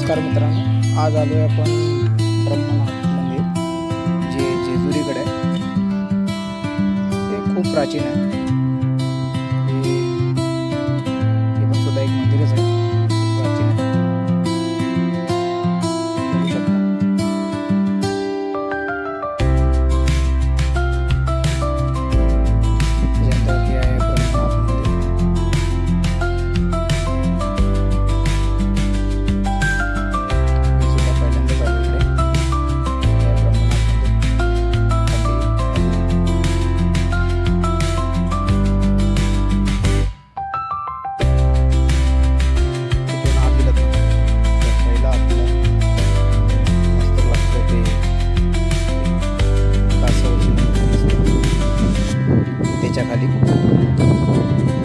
नमस्कार मित्रांनो, आज आलोय आपण ब्रह्मनाथ मंदिर जे जेजुरीकडे आहे। ते खूप प्राचीन आहे। हे पण सुद्धा एक मंदिरच आहे, प्राचीन आहे। बघू शकता त्याच्यानंतर हे आहे ब्रह्मनाथ मंदिर। त्याच्या खाली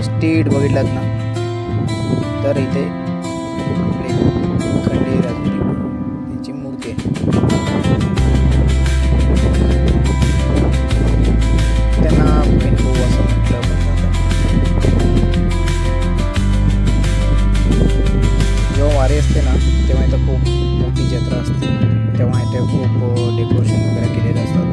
स्टेट बघितलात ना, तर इथे खंडे राजुरी यांची मूर्ती आहे। त्यांना पेंडू असं म्हटलं पण जातं। जेव्हा वारी असते ना, तेव्हा इथं खूप मोठी जत्रा असते, तेव्हा इथे खूप डेकोरेशन वगैरे केलेलं असतात।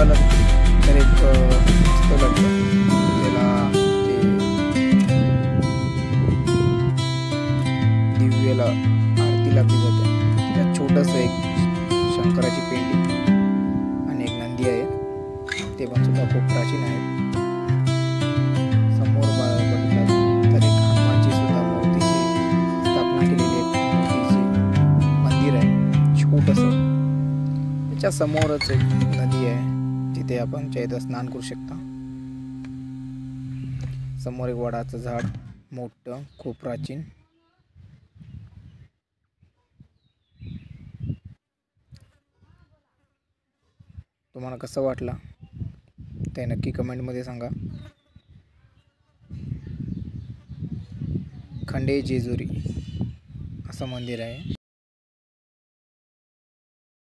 तर एक पुस्तक त्याला दिव्याला आरती लागली जाते। त्यात छोटस एक शंकराची पेंडी आणि एक नंदी आहे, ते पण सुद्धा खूप प्राचीन आहे। समोर बघितलं तर एक हनुमानची सुद्धा मूर्तीची स्थापना केलेली एक मूर्तीची मंदिर आहे छोटस। त्याच्या समोरच एक नदी आहे, तिथे आपण चैत्र स्नान करू शकता। समोर एक वडाचं झाड मोठं, खूप प्राचीन। तुम्हाला कसं वाटलं ते नक्की कमेंट मध्ये सांगा। खंडे जेजुरी असं मंदिर आहे।